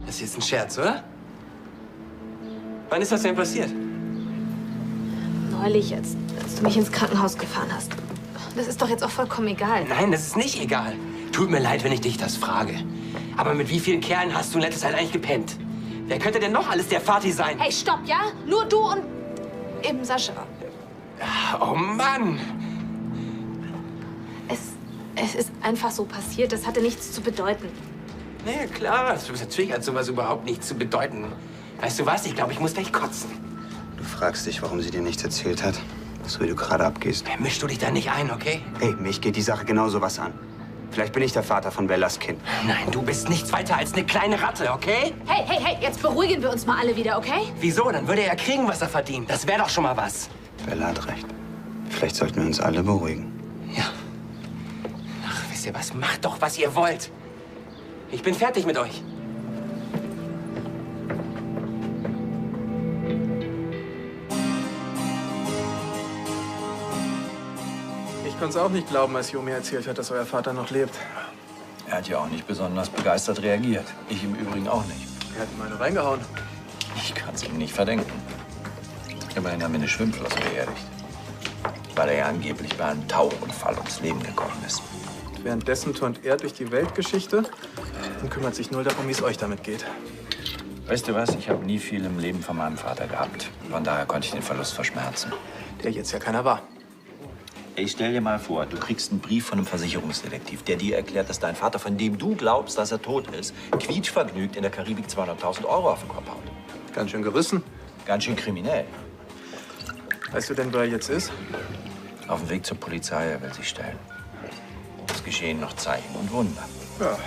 Das ist jetzt ein Scherz, oder? Wann ist das denn passiert? Neulich, als du mich ins Krankenhaus gefahren hast. Das ist doch jetzt auch vollkommen egal. Nein, das ist nicht egal. Tut mir leid, wenn ich dich das frage. Aber mit wie vielen Kerlen hast du in letzter Zeit eigentlich gepennt? Wer könnte denn noch alles der Vati sein? Hey, stopp, ja? Nur du und eben Sascha. Oh Mann! Es ist einfach so passiert. Das hatte nichts zu bedeuten. Na ja, klar. Natürlich hat sowas überhaupt nichts zu bedeuten. Weißt du was? Ich glaube, ich muss gleich kotzen. Du fragst dich, warum sie dir nichts erzählt hat? So wie du gerade abgehst. Mischst du dich da nicht ein, okay? Hey, mich geht die Sache genauso was an. Vielleicht bin ich der Vater von Bellas Kind. Nein, du bist nichts weiter als eine kleine Ratte, okay? Hey, hey, hey, jetzt beruhigen wir uns mal alle wieder, okay? Wieso? Dann würde er ja kriegen, was er verdient. Das wäre doch schon mal was. Bella hat recht. Vielleicht sollten wir uns alle beruhigen. Ja. Ach, wisst ihr was? Macht doch, was ihr wollt. Ich bin fertig mit euch. Ich konnte es auch nicht glauben, als Jo mir erzählt hat, dass euer Vater noch lebt. Er hat ja auch nicht besonders begeistert reagiert. Ich im Übrigen auch nicht. Er hat ihm eine reingehauen. Ich kann es ihm nicht verdenken. Immerhin haben wir eine Schwimmflosse beerdigt. Weil er ja angeblich bei einem Tauchunfall ums Leben gekommen ist. Währenddessen turnt er durch die Weltgeschichte und kümmert sich null darum, wie es euch damit geht. Weißt du was? Ich habe nie viel im Leben von meinem Vater gehabt. Von daher konnte ich den Verlust verschmerzen. Der jetzt ja keiner war. Ich stell dir mal vor, du kriegst einen Brief von einem Versicherungsdetektiv, der dir erklärt, dass dein Vater, von dem du glaubst, dass er tot ist, quietschvergnügt in der Karibik 200.000 Euro auf den Kopf haut. Ganz schön gerissen. Ganz schön kriminell. Weißt du denn, wo er jetzt ist? Auf dem Weg zur Polizei, er will sich stellen. Es geschehen noch Zeichen und Wunder. Ja.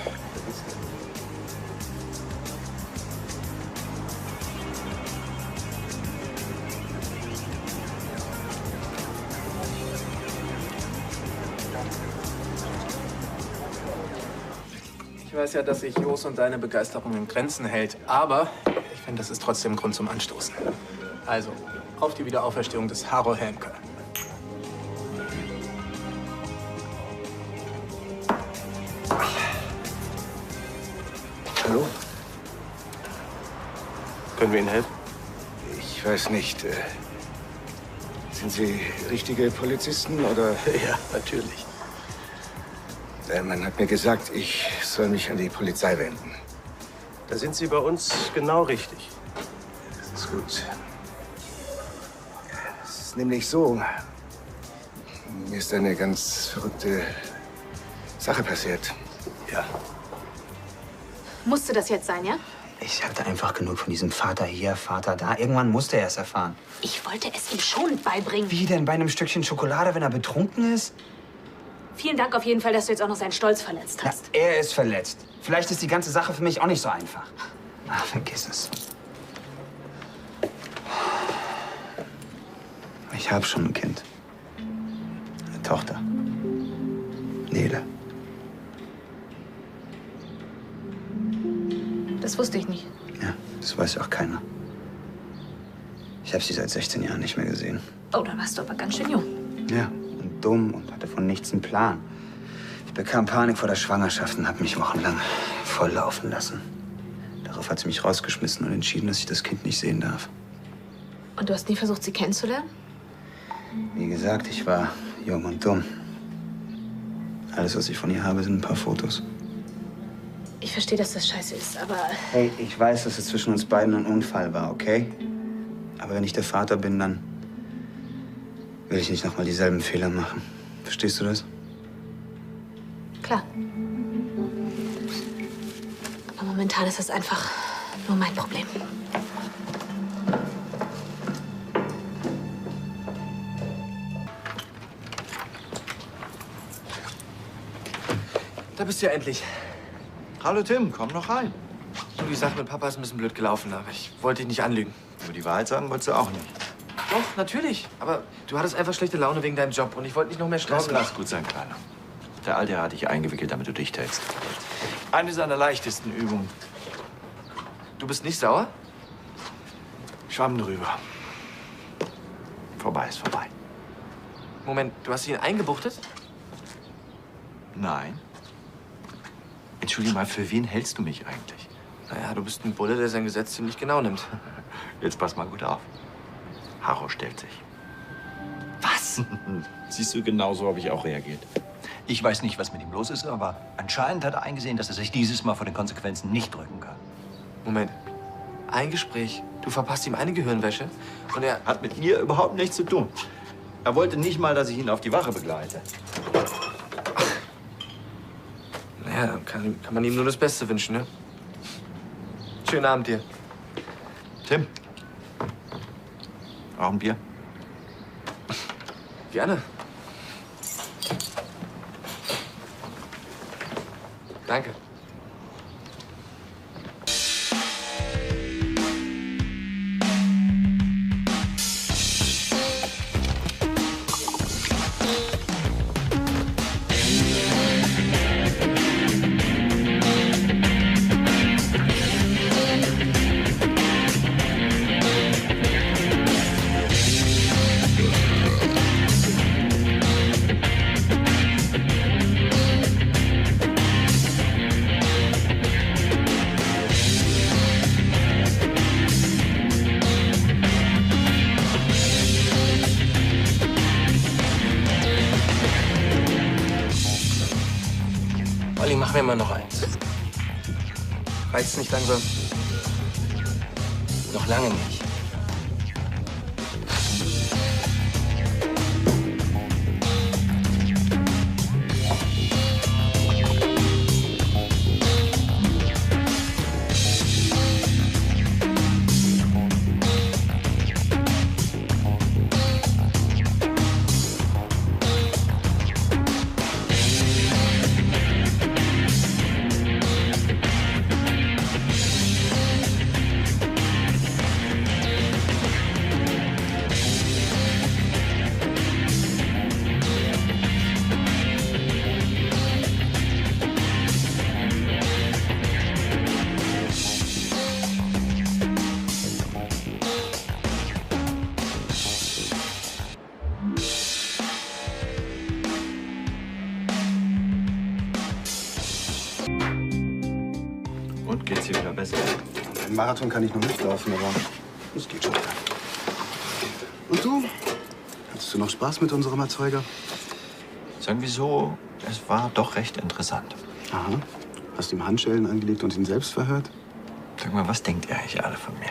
Ich weiß ja, dass sich Jos und deine Begeisterung in Grenzen hält. Aber ich finde, das ist trotzdem ein Grund zum Anstoßen. Also, auf die Wiederauferstehung des Haro Helmke. Hallo? Können wir Ihnen helfen? Ich weiß nicht. Sind Sie richtige Polizisten oder? Ja, natürlich. Der Mann hat mir gesagt, ich soll mich an die Polizei wenden. Da sind Sie bei uns genau richtig. Das ist gut. Es ist nämlich so, mir ist eine ganz verrückte Sache passiert. Ja. Musste das jetzt sein, ja? Ich hatte einfach genug von diesem Vater hier, Vater da. Irgendwann musste er es erfahren. Ich wollte es ihm schon beibringen. Wie denn? Bei einem Stückchen Schokolade, wenn er betrunken ist? Vielen Dank auf jeden Fall, dass du jetzt auch noch seinen Stolz verletzt Ja, hast. er ist verletzt. Vielleicht ist die ganze Sache für mich auch nicht so einfach. Ach, vergiss es. Ich habe schon ein Kind. Eine Tochter. Nele. Das wusste ich nicht. Ja, das weiß auch keiner. Ich habe sie seit 16 Jahren nicht mehr gesehen. Oh, dann warst du aber ganz schön jung. Ja, und dumm und hatte von nichts einen Plan. Ich bekam Panik vor der Schwangerschaft und habe mich wochenlang volllaufen lassen. Darauf hat sie mich rausgeschmissen und entschieden, dass ich das Kind nicht sehen darf. Und du hast nie versucht, sie kennenzulernen? Wie gesagt, ich war jung und dumm. Alles, was ich von ihr habe, sind ein paar Fotos. Ich verstehe, dass das scheiße ist, aber Hey, ich weiß, dass es zwischen uns beiden ein Unfall war, okay? Aber wenn ich der Vater bin, dann will ich nicht noch mal dieselben Fehler machen. Verstehst du das? klar. Aber momentan ist das einfach nur mein Problem. Da bist du ja endlich. Hallo Tim, komm noch rein. Du, die Sache mit Papa ist ein bisschen blöd gelaufen, aber ich wollte dich nicht anlügen. Aber die Wahrheit sagen wolltest du auch nicht. Doch, natürlich. Aber du hattest einfach schlechte Laune wegen deinem Job und ich wollte nicht noch mehr Stress Lass gut sein, Kleiner. Der Alte hat dich eingewickelt, damit du dicht hältst. Eine seiner leichtesten Übungen. Du bist nicht sauer? Schwamm drüber. Vorbei ist vorbei. Moment, du hast ihn eingebuchtet? Nein. Entschuldige mal, für wen hältst du mich eigentlich? Naja, du bist ein Bulle, der sein Gesetz ziemlich genau nimmt. Jetzt pass mal gut auf. Harro stellt sich. Was? Siehst du, genau so habe ich auch reagiert. Ich weiß nicht, was mit ihm los ist, aber anscheinend hat er eingesehen, dass er sich dieses Mal vor den Konsequenzen nicht drücken kann. Moment. Ein Gespräch. Du verpasst ihm eine Gehirnwäsche und er... Hat mit mir überhaupt nichts zu tun. Er wollte nicht mal, dass ich ihn auf die Wache begleite. Naja, dann kann man ihm nur das Beste wünschen, ne? Schönen Abend dir. Tim, auch ein Bier? Gerne. Danke. Olli, mach mir mal noch eins. Reizt nicht langsam. Noch lange nicht. Und geht's dir wieder besser? Im Marathon kann ich noch nicht laufen, aber es geht schon. Und du? Hattest du noch Spaß mit unserem Erzeuger? Sagen wir so, es war doch recht interessant. Aha. Hast du ihm Handschellen angelegt und ihn selbst verhört? Sag mal, was denkt ihr eigentlich alle von mir?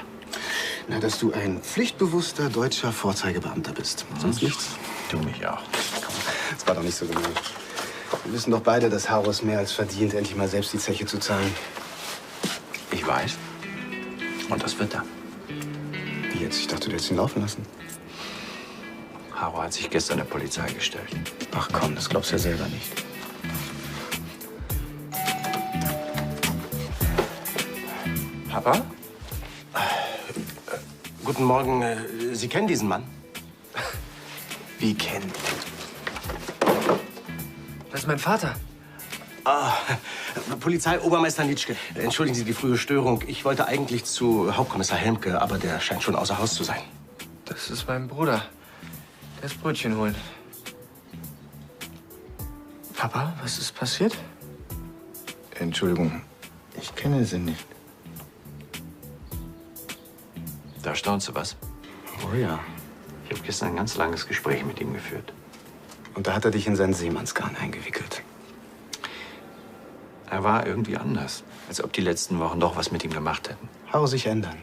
Na, dass du ein pflichtbewusster deutscher Vorzeigebeamter bist. Sonst nichts? Du mich auch. Das war doch nicht so gemein. Wir wissen doch beide, dass Harro es mehr als verdient, endlich mal selbst die Zeche zu zahlen. Ich weiß. Und das wird er. Wie jetzt? Ich dachte, du hättest ihn laufen lassen. Harro hat sich gestern der Polizei gestellt. Ach komm, das glaubst du ja selber nicht. Papa? Guten Morgen. Sie kennen diesen Mann? Wie kennen? Das ist mein Vater. Ah, Polizeiobermeister Nitschke. Entschuldigen Sie die frühe Störung. Ich wollte eigentlich zu Hauptkommissar Helmke, aber der scheint schon außer Haus zu sein. Das ist mein Bruder. Der ist Brötchen holen. Papa, was ist passiert? Entschuldigung, ich kenne sie nicht. Da staunst du was. Oh ja. Ich habe gestern ein ganz langes Gespräch mit ihm geführt. Und da hat er dich in seinen Seemannsgarn eingewickelt. Er war irgendwie anders. Als ob die letzten Wochen doch was mit ihm gemacht hätten. Harro sich ändern.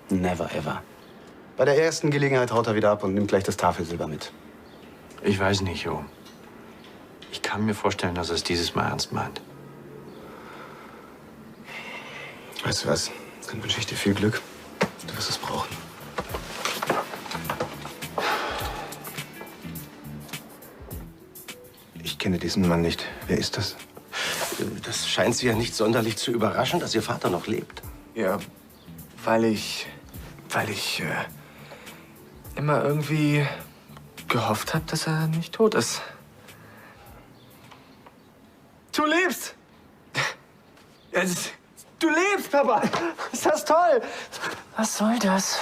Never ever. Bei der ersten Gelegenheit haut er wieder ab und nimmt gleich das Tafelsilber mit. Ich weiß nicht, Jo. Ich kann mir vorstellen, dass er es dieses Mal ernst meint. Weißt du was? Dann wünsche ich dir viel Glück. Du wirst es brauchen. Ich kenne diesen Mann nicht. Wer ist das? Das scheint Sie ja nicht sonderlich zu überraschen, dass Ihr Vater noch lebt. Ja, weil ich immer irgendwie gehofft habe, dass er nicht tot ist. Du lebst! Du lebst, Papa! Ist das toll! Was soll das?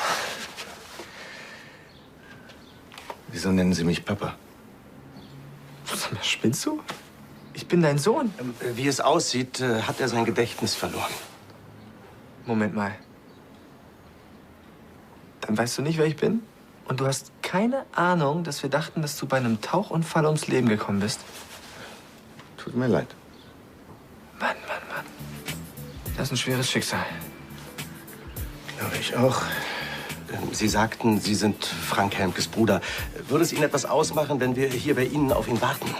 Wieso nennen Sie mich Papa? Sag mal, spinnst du? Ich bin dein Sohn. Wie es aussieht, hat er sein Gedächtnis verloren. Moment mal. Dann weißt du nicht, wer ich bin? Und du hast keine Ahnung, dass wir dachten, dass du bei einem Tauchunfall ums Leben gekommen bist? Tut mir leid. Mann. Das ist ein schweres Schicksal. Glaube ich auch. Sie sagten, Sie sind Frank Helmkes Bruder. Würde es Ihnen etwas ausmachen, wenn wir hier bei Ihnen auf ihn warten?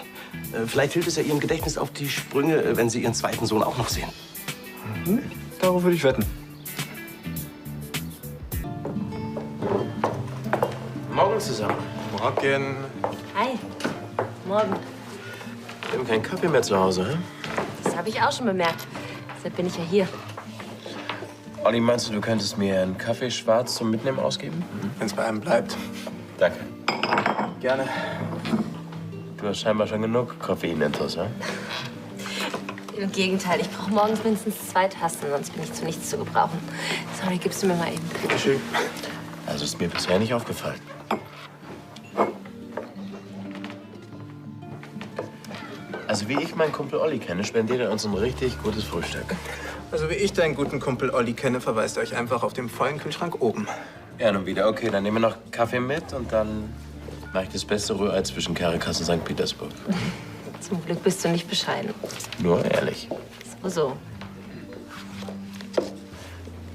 Vielleicht hilft es ja Ihrem Gedächtnis auf die Sprünge, wenn Sie Ihren zweiten Sohn auch noch sehen. Darauf würde ich wetten. Morgen zusammen. Morgen. Hi. Morgen. Wir haben keinen Kaffee mehr zu Hause, hä? Das habe ich auch schon bemerkt. Deshalb bin ich ja hier. Olli, meinst du könntest mir einen Kaffee schwarz zum Mitnehmen ausgeben? Wenn es bei einem bleibt. Danke. Gerne. Du hast scheinbar schon genug Koffein-Intus, hä? Im Gegenteil, ich brauche morgens mindestens 2 Tassen, sonst bin ich zu nichts zu gebrauchen. Sorry, gibst du mir mal eben. Schön. Also ist mir bisher nicht aufgefallen. Also wie ich meinen Kumpel Olli kenne, spendiert er uns ein richtig gutes Frühstück. Also wie ich deinen guten Kumpel Olli kenne, verweist er euch einfach auf den vollen Kühlschrank oben. Ja, nun wieder. Okay, dann nehmen wir noch Kaffee mit und dann mache ich das beste Rührei zwischen Caritas und St. Petersburg. Zum Glück bist du nicht bescheiden. Nur ehrlich. So.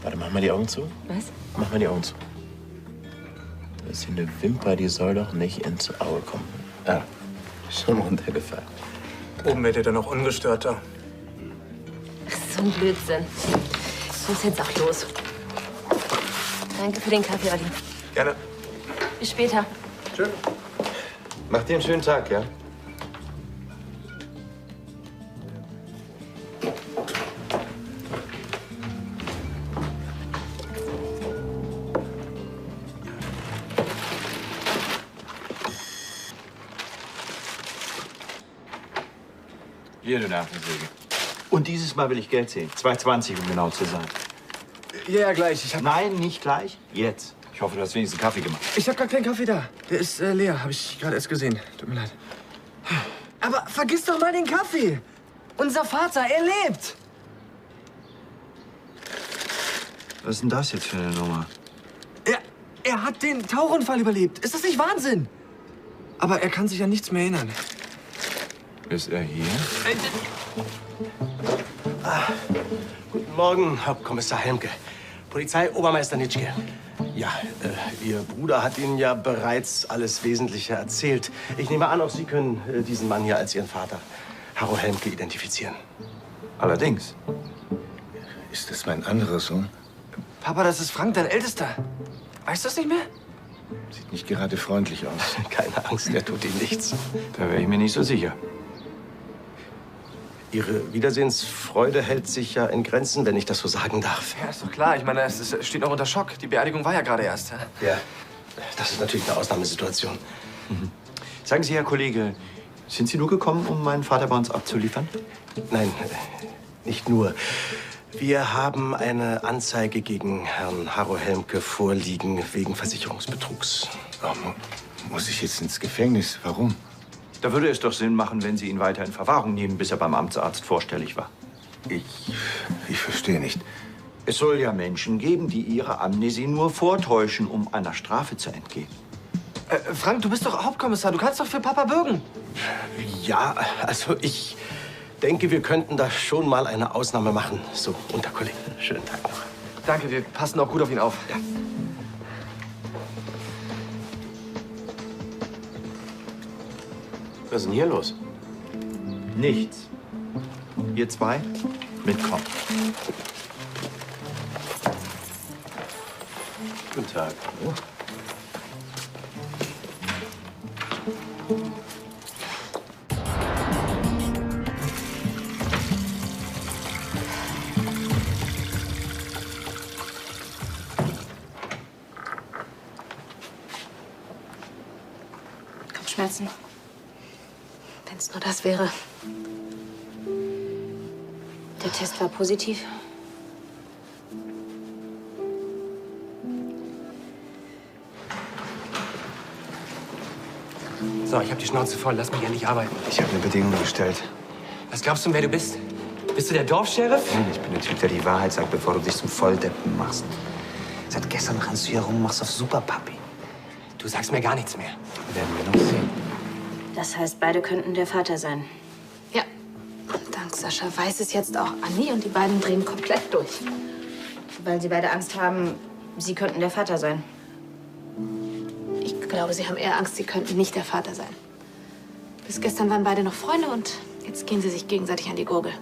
Warte, mach mal die Augen zu. Was? Mach mal die Augen zu. Da ist hier eine Wimper, die soll doch nicht ins Auge kommen. Ah, schon runtergefallen. Oben werdet ihr noch ungestörter. Ach, so ein Blödsinn. Ich muss jetzt auch los. Danke für den Kaffee, Olli. Gerne. Bis später. Tschö. Mach dir einen schönen Tag, ja? Hier, du Nervensäge. Und dieses Mal will ich Geld sehen. 2,20, um genau zu sein. Ja, gleich. Nein, nicht gleich. Jetzt. Ich hoffe, du hast wenigstens Kaffee gemacht. Ich habe gar keinen Kaffee da. Der ist leer. Habe ich gerade erst gesehen. Tut mir leid. Aber vergiss doch mal den Kaffee. Unser Vater, er lebt. Was ist denn das jetzt für eine Nummer? Er hat den Tauchunfall überlebt. Ist das nicht Wahnsinn? Aber er kann sich an nichts mehr erinnern. Ist er hier? Guten Morgen, Hauptkommissar Helmke. Polizeiobermeister Nitschke. Ja, Ihr Bruder hat Ihnen ja bereits alles Wesentliche erzählt. Ich nehme an, auch Sie können diesen Mann hier als Ihren Vater, Harro Helmke, identifizieren. Allerdings. Ist das mein anderer Sohn? Papa, das ist Frank, dein Ältester. Weißt du das nicht mehr? Sieht nicht gerade freundlich aus. Keine Angst, er tut Ihnen nichts. Da wäre ich mir nicht so sicher. Ihre Wiedersehensfreude hält sich ja in Grenzen, wenn ich das so sagen darf. Ja, ist doch klar. Ich meine, es steht noch unter Schock. Die Beerdigung war ja gerade erst. Ja, das ist natürlich eine Ausnahmesituation. Sagen Sie, Herr Kollege, sind Sie nur gekommen, um meinen Vater bei uns abzuliefern? Nein, nicht nur. Wir haben eine Anzeige gegen Herrn Harro Helmke vorliegen wegen Versicherungsbetrugs. Warum muss ich jetzt ins Gefängnis? Warum? Da würde es doch Sinn machen, wenn Sie ihn weiter in Verwahrung nehmen, bis er beim Amtsarzt vorstellig war. Ich verstehe nicht. Es soll ja Menschen geben, die ihre Amnesie nur vortäuschen, um einer Strafe zu entgehen. Frank, du bist doch Hauptkommissar. Du kannst doch für Papa bürgen. Ja, also ich denke, wir könnten da schon mal eine Ausnahme machen. So, unter Kollegen. Schönen Tag noch. Danke, wir passen auch gut auf ihn auf. Ja. Was ist denn hier los? Nichts. Ihr zwei, mitkommen. Guten Tag. Kopfschmerzen. Wenn es nur das wäre. Der Test war positiv. So, ich habe die Schnauze voll. Lass mich endlich arbeiten. Ich habe eine Bedingung gestellt. Was glaubst du, wer du bist? Bist Bist du der Dorfscheriff? Nein, ich bin der Typ, der die Wahrheit sagt, bevor du dich zum Volldeppen machst. Seit gestern rennst du hier rum und machst auf Superpapi. Du sagst mir gar nichts mehr. Werden wir noch sehen. Das heißt, beide könnten der Vater sein. Ja. Und dank Sascha weiß es jetzt auch Anni und die beiden drehen komplett durch. Weil sie beide Angst haben, sie könnten der Vater sein. Ich glaube, sie haben eher Angst, sie könnten nicht der Vater sein. Bis gestern waren beide noch Freunde und jetzt gehen sie sich gegenseitig an die Gurgel.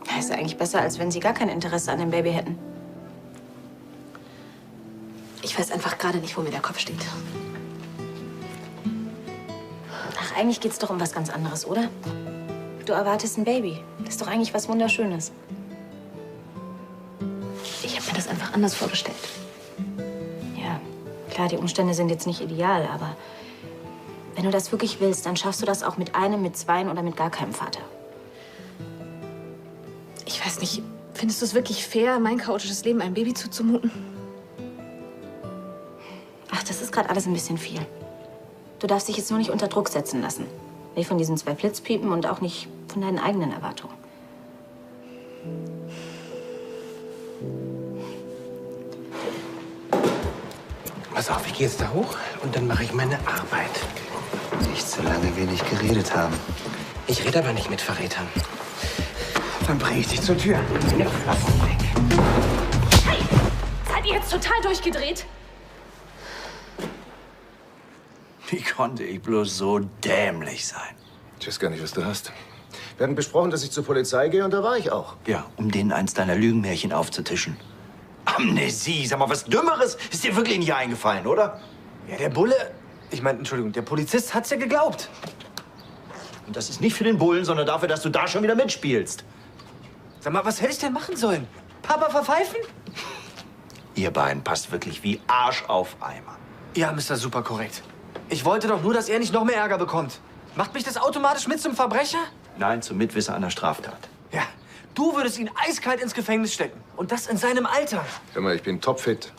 Das ist eigentlich besser, als wenn sie gar kein Interesse an dem Baby hätten. Ich weiß einfach gerade nicht, wo mir der Kopf steht. Ach, eigentlich geht's doch um was ganz anderes, oder? Du erwartest ein Baby. Das ist doch eigentlich was Wunderschönes. Ich habe mir das einfach anders vorgestellt. Ja, klar, die Umstände sind jetzt nicht ideal, aber wenn du das wirklich willst, dann schaffst du das auch mit einem, mit zweien oder mit gar keinem Vater. Ich weiß nicht, findest du es wirklich fair, mein chaotisches Leben einem Baby zuzumuten? Ach, das ist gerade alles ein bisschen viel. Du darfst dich jetzt nur nicht unter Druck setzen lassen. Nicht von diesen 2 Blitzpiepen und auch nicht von deinen eigenen Erwartungen. Pass auf, ich gehe jetzt da hoch und dann mache ich meine Arbeit. Nicht so lange wenig geredet haben. Ich rede aber nicht mit Verrätern. Dann bringe ich dich zur Tür. Hey! Seid ihr jetzt total durchgedreht? Wie konnte ich bloß so dämlich sein? Ich weiß gar nicht, was du hast. Wir hatten besprochen, dass ich zur Polizei gehe und da war ich auch. Ja, um denen eins deiner Lügenmärchen aufzutischen. Amnesie, sag mal, was Dümmeres ist dir wirklich nicht eingefallen, oder? Ja, der Bulle, ich meine, Entschuldigung, der Polizist hat's ja geglaubt. Und das ist nicht für den Bullen, sondern dafür, dass du da schon wieder mitspielst. Sag mal, was hätte ich denn machen sollen? Papa verpfeifen? Ihr beiden passt wirklich wie Arsch auf Eimer. Ja, Mr. Super korrekt. Ich wollte doch nur, dass er nicht noch mehr Ärger bekommt. Macht mich das automatisch mit zum Verbrecher? Nein, zum Mitwisser einer Straftat. Ja, du würdest ihn eiskalt ins Gefängnis stecken. Und das in seinem Alter. Hör mal, ich bin topfit.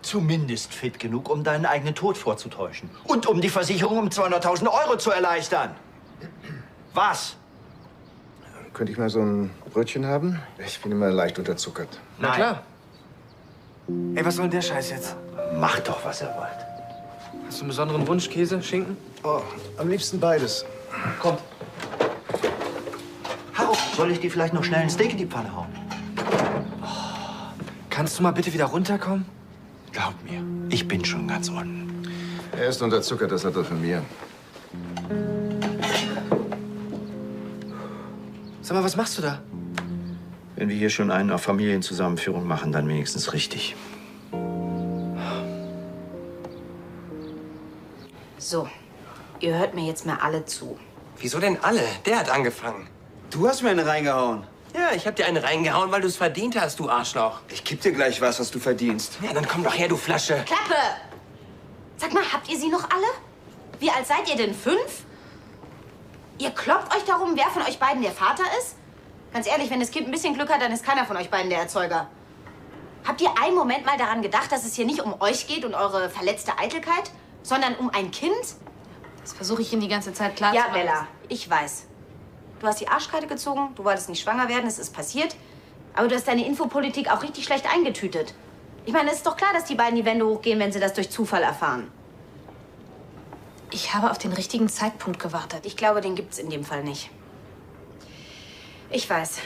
Zumindest fit genug, um deinen eigenen Tod vorzutäuschen. Und um die Versicherung um 200.000 € zu erleichtern. Was? Könnte ich mal so ein Brötchen haben? Ich bin immer leicht unterzuckert. Na klar. Ey, was soll denn der Scheiß jetzt? Macht doch, was ihr wollt. Hast du einen besonderen Wunsch? Käse, Schinken? Oh, am liebsten beides. Kommt. Haro, soll ich dir vielleicht noch schnell ein Steak in die Pfanne hauen? Kannst du mal bitte wieder runterkommen? Glaub mir, ich bin schon ganz unten. Er ist unterzuckert, das hat er von mir. Sag mal, was machst du da? Wenn wir hier schon einen auf Familienzusammenführung machen, dann wenigstens richtig. So, ihr hört mir jetzt mal alle zu. Wieso denn alle? Der hat angefangen. Du hast mir eine reingehauen. Ja, ich hab dir eine reingehauen, weil du es verdient hast, du Arschloch. Ich geb dir gleich was du verdienst. Ja, dann komm doch her, du Flasche. Klappe! Sag mal, habt ihr sie noch alle? Wie alt seid ihr denn? 5? Ihr kloppt euch darum, wer von euch beiden der Vater ist? Ganz ehrlich, wenn das Kind ein bisschen Glück hat, dann ist keiner von euch beiden der Erzeuger. Habt ihr einen Moment mal daran gedacht, dass es hier nicht um euch geht und eure verletzte Eitelkeit, sondern um ein Kind? Das versuche ich Ihnen die ganze Zeit klar Ja, zu machen. Bella, ich weiß. Du hast die Arschkarte gezogen, du wolltest nicht schwanger werden, es ist passiert. Aber du hast deine Infopolitik auch richtig schlecht eingetütet. Ich meine, es ist doch klar, dass die beiden die Wände hochgehen, wenn sie das durch Zufall erfahren. Ich habe auf den richtigen Zeitpunkt gewartet. Ich glaube, den gibt's in dem Fall nicht. Ich weiß,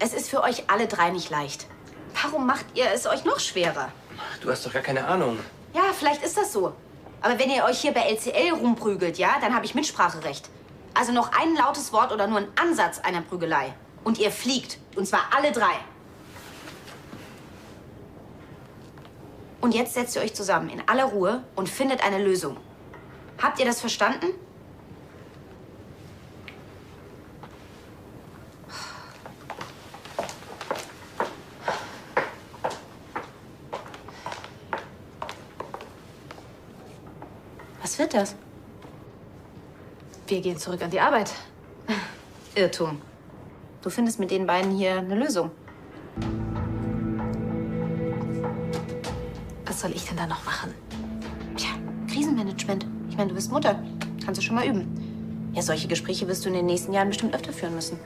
es ist für euch alle 3 nicht leicht. Warum macht ihr es euch noch schwerer? Du hast doch gar keine Ahnung. Ja, vielleicht ist das so. Aber wenn ihr euch hier bei LCL rumprügelt, ja, dann habe ich Mitspracherecht. Also noch ein lautes Wort oder nur ein Ansatz einer Prügelei. Und ihr fliegt. Und zwar alle 3. Und jetzt setzt ihr euch zusammen in aller Ruhe und findet eine Lösung. Habt ihr das verstanden? Was wird das? Wir gehen zurück an die Arbeit. Irrtum. Du findest mit den beiden hier eine Lösung. Was soll ich denn da noch machen? Tja, Krisenmanagement. Ich meine, du bist Mutter. Kannst du schon mal üben. Ja, solche Gespräche wirst du in den nächsten Jahren bestimmt öfter führen müssen.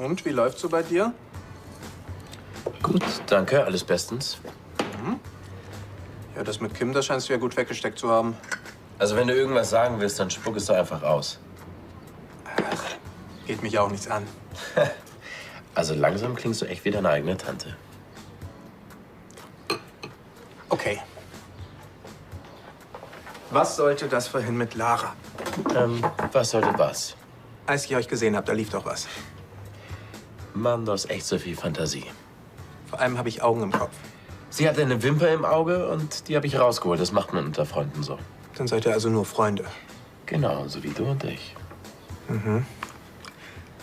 Und, wie läuft's so bei dir? Gut, danke, alles bestens. Ja, das mit Kim, das scheinst du ja gut weggesteckt zu haben. Also wenn du irgendwas sagen willst, dann spuck es doch einfach aus. Geht mich auch nichts an. Also langsam klingst du echt wie deine eigene Tante. Okay. Was sollte das vorhin mit Lara? Was sollte was? Als ich euch gesehen habe, da lief doch was. Mann, du hast echt so viel Fantasie. Vor allem habe ich Augen im Kopf. Sie hatte eine Wimper im Auge und die habe ich rausgeholt. Das macht man unter Freunden so. Dann seid ihr also nur Freunde. Genau, so wie du und ich.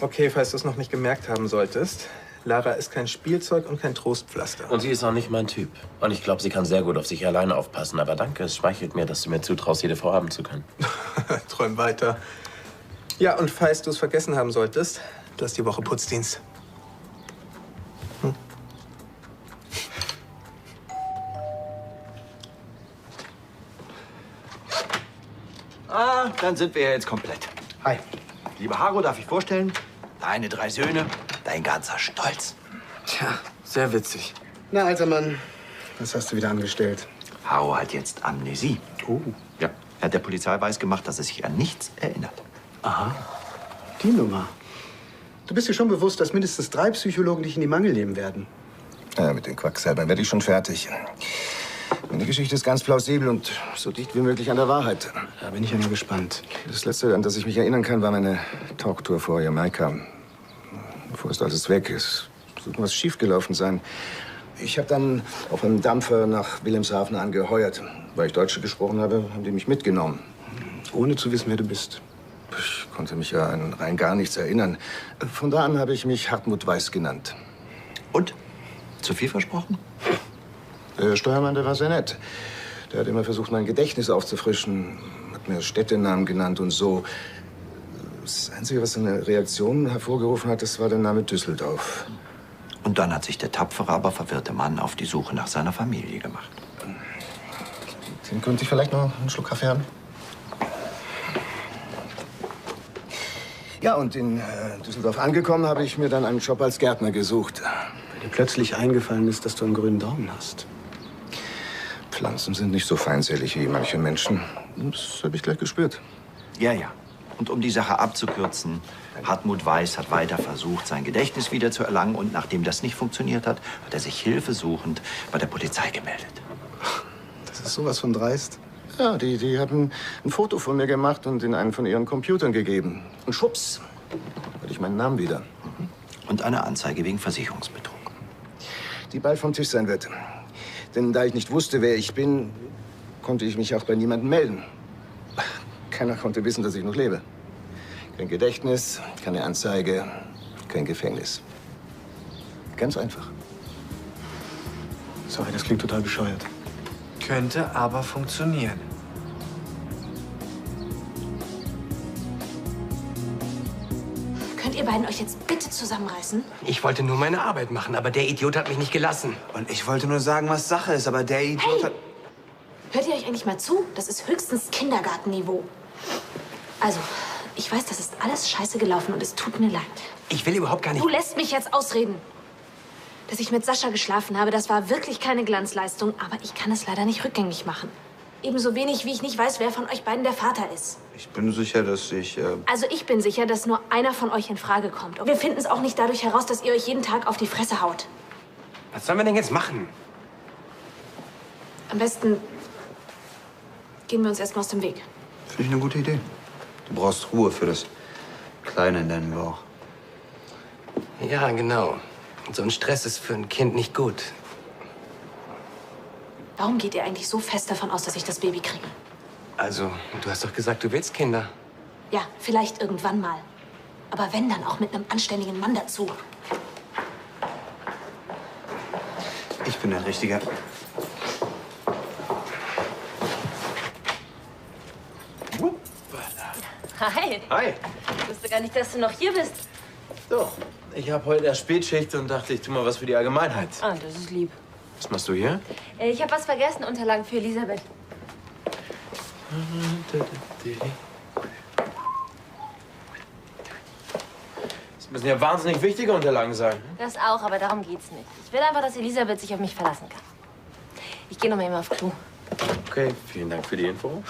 Okay, falls du es noch nicht gemerkt haben solltest. Lara ist kein Spielzeug und kein Trostpflaster. Und sie ist auch nicht mein Typ. Und ich glaube, sie kann sehr gut auf sich alleine aufpassen. Aber danke, es schmeichelt mir, dass du mir zutraust, jede Frau haben zu können. Träum weiter. Ja, und falls du es vergessen haben solltest, du hast die Woche Putzdienst. Ah, dann sind wir ja jetzt komplett. Hi. Liebe Haro, darf ich vorstellen? Deine 3 Söhne, dein ganzer Stolz. Tja, sehr witzig. Na, alter Mann, was hast du wieder angestellt? Haro hat jetzt Amnesie. Oh. Ja, er hat der Polizei weisgemacht, dass er sich an nichts erinnert. Aha. Die Nummer. Du bist dir schon bewusst, dass mindestens 3 Psychologen dich in die Mangel nehmen werden. Ja, mit den Quacksalbern werde ich schon fertig. Die Geschichte ist ganz plausibel und so dicht wie möglich an der Wahrheit. Da bin ich ja mal gespannt. Das Letzte, an das ich mich erinnern kann, war meine Talktour vor Jamaika. Bevor ist alles weg. Es muss irgendwas schiefgelaufen sein. Ich habe dann auf einem Dampfer nach Wilhelmshaven angeheuert. Weil ich Deutsch gesprochen habe, haben die mich mitgenommen. Ohne zu wissen, wer du bist. Ich konnte mich ja an rein gar nichts erinnern. Von da an habe ich mich Hartmut Weiß genannt. Und? Zu viel versprochen? Der Steuermann, der war sehr nett. Der hat immer versucht, mein Gedächtnis aufzufrischen. Hat mir Städtenamen genannt und so. Das Einzige, was eine Reaktion hervorgerufen hat, das war der Name Düsseldorf. Und dann hat sich der tapfere, aber verwirrte Mann auf die Suche nach seiner Familie gemacht. Den könnte ich vielleicht noch einen Schluck Kaffee haben? Ja, und in Düsseldorf angekommen, habe ich mir dann einen Job als Gärtner gesucht. Weil dir plötzlich eingefallen ist, dass du einen grünen Daumen hast. Pflanzen sind nicht so feindselig wie manche Menschen. Das habe ich gleich gespürt. Ja, ja. Und um die Sache abzukürzen, Hartmut Weiß hat weiter versucht, sein Gedächtnis wiederzuerlangen. Und nachdem das nicht funktioniert hat, hat er sich hilfesuchend bei der Polizei gemeldet. Das ist sowas von dreist. Ja, die haben ein Foto von mir gemacht und in einen von ihren Computern gegeben. Und schwupps, hatte ich meinen Namen wieder. Und eine Anzeige wegen Versicherungsbetrug. Die bald vom Tisch sein wird. Denn da ich nicht wusste, wer ich bin, konnte ich mich auch bei niemandem melden. Keiner konnte wissen, dass ich noch lebe. Kein Gedächtnis, keine Anzeige, kein Gefängnis. Ganz einfach. Sorry, das klingt total bescheuert. Könnte aber funktionieren. Könnt ihr beiden euch jetzt bitte zusammenreißen? Ich wollte nur meine Arbeit machen, aber der Idiot hat mich nicht gelassen. Und ich wollte nur sagen, was Sache ist, aber der Idiot hat... Hört ihr euch eigentlich mal zu? Das ist höchstens Kindergartenniveau. Also, ich weiß, das ist alles scheiße gelaufen und es tut mir leid. Ich will überhaupt gar nicht... Du lässt mich jetzt ausreden. Dass ich mit Sascha geschlafen habe, das war wirklich keine Glanzleistung, aber ich kann es leider nicht rückgängig machen. Ebenso wenig, wie ich nicht weiß, wer von euch beiden der Vater ist. Ich bin sicher, dass ich... Also ich bin sicher, dass nur einer von euch in Frage kommt. Und wir finden es auch nicht dadurch heraus, dass ihr euch jeden Tag auf die Fresse haut. Was sollen wir denn jetzt machen? Am besten gehen wir uns erstmal aus dem Weg. Finde ich eine gute Idee. Du brauchst Ruhe für das Kleine in deinem Bauch. Ja, genau. Und so ein Stress ist für ein Kind nicht gut. Warum geht ihr eigentlich so fest davon aus, dass ich das Baby kriege? Also, du hast doch gesagt, du willst Kinder. Ja, vielleicht irgendwann mal. Aber wenn, dann auch mit einem anständigen Mann dazu. Ich bin der Richtige. Hi. Hi. Ich wusste gar nicht, dass du noch hier bist. So, ich habe heute erst Spätschicht und dachte, ich tu mal was für die Allgemeinheit. Ah, das ist lieb. Was machst du hier? Ich habe was vergessen, Unterlagen für Elisabeth. Das müssen ja wahnsinnig wichtige Unterlagen sein. Das auch, aber darum geht's nicht. Ich will einfach, dass Elisabeth sich auf mich verlassen kann. Ich gehe noch mal eben auf Klo. Okay, vielen Dank für die Info.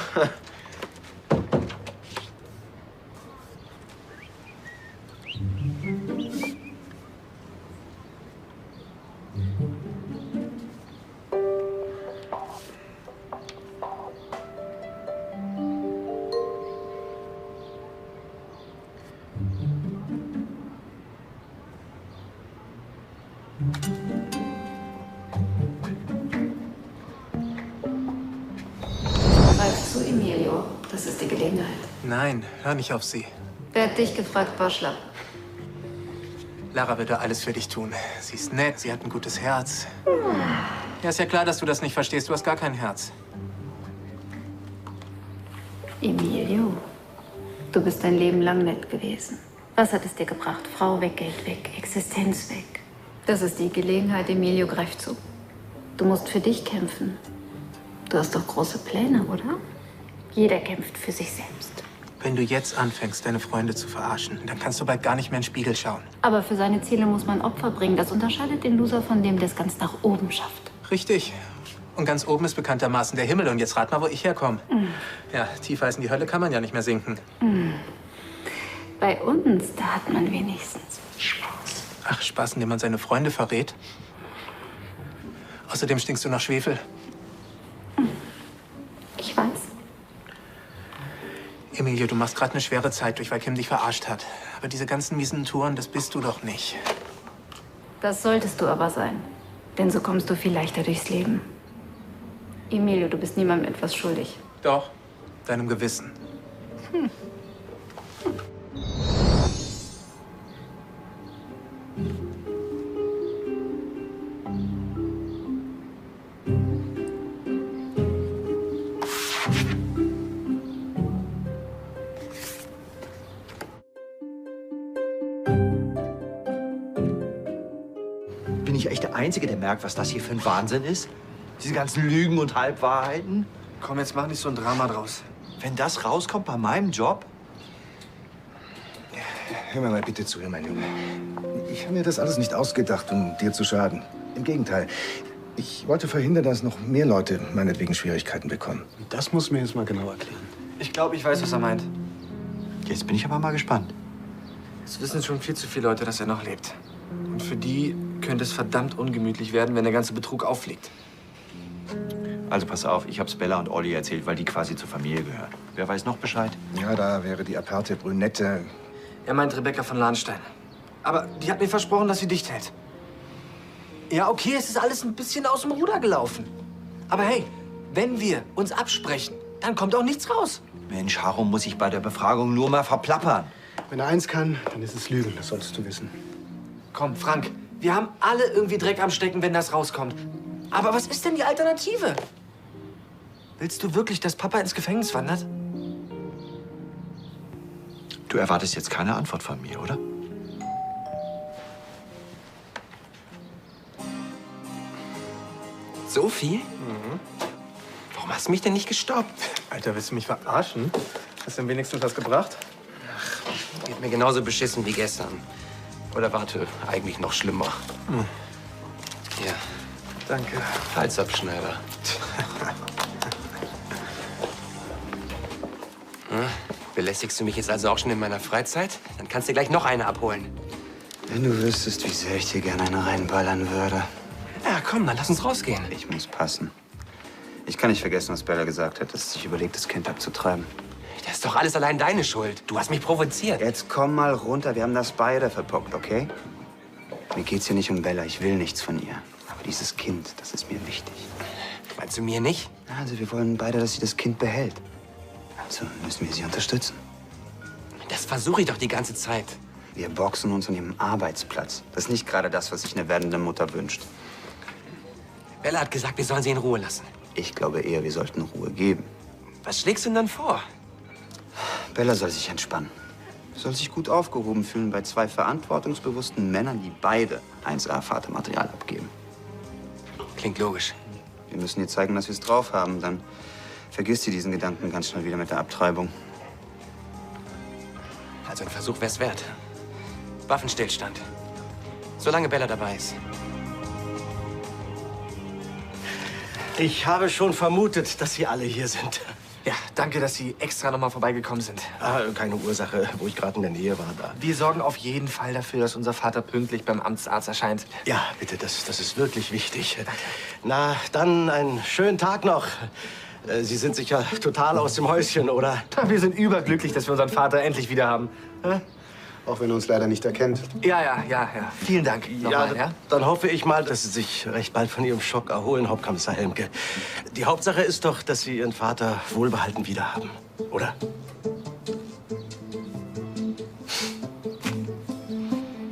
Greif zu, Emilio. Das ist die Gelegenheit. Nein, hör nicht auf sie. Wer hat dich gefragt, Boschler? Lara würde alles für dich tun. Sie ist nett, sie hat ein gutes Herz. Ja, ist ja klar, dass du das nicht verstehst. Du hast gar kein Herz. Emilio, du bist dein Leben lang nett gewesen. Was hat es dir gebracht? Frau weg, Geld weg, Existenz weg. Das ist die Gelegenheit, Emilio, greif zu. Du musst für dich kämpfen. Du hast doch große Pläne, oder? Jeder kämpft für sich selbst. Wenn du jetzt anfängst, deine Freunde zu verarschen, dann kannst du bald gar nicht mehr in den Spiegel schauen. Aber für seine Ziele muss man Opfer bringen. Das unterscheidet den Loser von dem, der es ganz nach oben schafft. Richtig. Und ganz oben ist bekanntermaßen der Himmel. Und jetzt rat mal, wo ich herkomme. Ja, tiefer als in die Hölle kann man ja nicht mehr sinken. Bei uns, da hat man wenigstens Spaß. Ach, Spaß, indem man seine Freunde verrät. Außerdem stinkst du nach Schwefel. Ich weiß. Emilio, du machst gerade eine schwere Zeit durch, weil Kim dich verarscht hat. Aber diese ganzen miesen Touren, das bist du doch nicht. Das solltest du aber sein. Denn so kommst du viel leichter durchs Leben. Emilio, du bist niemandem etwas schuldig. Doch, deinem Gewissen. Bin ich echt der Einzige, der merkt, was das hier für ein Wahnsinn ist? Diese ganzen Lügen und Halbwahrheiten? Komm, jetzt mach nicht so ein Drama draus. Wenn das rauskommt bei meinem Job? Hör mir mal bitte zu, mein Junge. Ich habe mir das alles nicht ausgedacht, um dir zu schaden. Im Gegenteil. Ich wollte verhindern, dass noch mehr Leute meinetwegen Schwierigkeiten bekommen. Das muss mir jetzt mal genau erklären. Ich glaube, ich weiß, was er meint. Jetzt bin ich aber mal gespannt. Es wissen schon viel zu viele Leute, dass er noch lebt. Und für die könnte es verdammt ungemütlich werden, wenn der ganze Betrug auffliegt. Also pass auf, ich hab's Bella und Olli erzählt, weil die quasi zur Familie gehören. Wer weiß noch Bescheid? Ja, da wäre die aparte Brünette. Er meint Rebecca von Lahnstein. Aber die hat mir versprochen, dass sie dicht hält. Ja, okay, es ist alles ein bisschen aus dem Ruder gelaufen. Aber hey, wenn wir uns absprechen, dann kommt auch nichts raus. Mensch, Harro muss sich bei der Befragung nur mal verplappern. Wenn er eins kann, dann ist es Lügen. Das solltest du wissen. Komm, Frank, wir haben alle irgendwie Dreck am Stecken, wenn das rauskommt. Aber was ist denn die Alternative? Willst du wirklich, dass Papa ins Gefängnis wandert? Du erwartest jetzt keine Antwort von mir, oder? Sophie? Warum hast du mich denn nicht gestoppt? Alter, willst du mich verarschen? Hast du denn wenigstens was gebracht? Geht mir genauso beschissen wie gestern. Oder warte, eigentlich noch schlimmer. Hier, Danke. Halsabschneider. Belästigst du mich jetzt also auch schon in meiner Freizeit? Dann kannst du gleich noch eine abholen. Wenn du wüsstest, wie sehr ich dir gerne eine reinballern würde. Ja, komm, dann lass uns rausgehen. Ich muss passen. Ich kann nicht vergessen, was Bella gesagt hat, dass sie sich überlegt, das Kind abzutreiben. Das ist doch alles allein deine Schuld. Du hast mich provoziert. Jetzt komm mal runter, wir haben das beide verbockt, okay? Mir geht's hier nicht um Bella, ich will nichts von ihr. Aber dieses Kind, das ist mir wichtig. Meinst du mir nicht? Also wir wollen beide, dass sie das Kind behält. Also müssen wir sie unterstützen. Das versuche ich doch die ganze Zeit. Wir boxen uns um ihren Arbeitsplatz. Das ist nicht gerade das, was sich eine werdende Mutter wünscht. Bella hat gesagt, wir sollen sie in Ruhe lassen. Ich glaube eher, wir sollten Ruhe geben. Was schlägst du denn dann vor? Bella soll sich entspannen. Soll sich gut aufgehoben fühlen bei zwei verantwortungsbewussten Männern, die beide 1A-Vatermaterial abgeben. Klingt logisch. Wir müssen ihr zeigen, dass wir es drauf haben. Dann vergisst sie diesen Gedanken ganz schnell wieder mit der Abtreibung. Also ein Versuch wär's wert. Waffenstillstand. Solange Bella dabei ist. Ich habe schon vermutet, dass Sie alle hier sind. Ja, danke, dass Sie extra nochmal vorbeigekommen sind. Keine Ursache, wo ich gerade in der Nähe war. Da. Wir sorgen auf jeden Fall dafür, dass unser Vater pünktlich beim Amtsarzt erscheint. Ja, bitte, das ist wirklich wichtig. Na, dann einen schönen Tag noch. Sie sind sicher total aus dem Häuschen, oder? Wir sind überglücklich, dass wir unseren Vater endlich wieder haben. Auch wenn er uns leider nicht erkennt. Ja. Vielen Dank nochmal, ja? Dann hoffe ich mal, dass Sie sich recht bald von Ihrem Schock erholen, Hauptkommissar Helmke. Die Hauptsache ist doch, dass Sie Ihren Vater wohlbehalten wiederhaben, oder?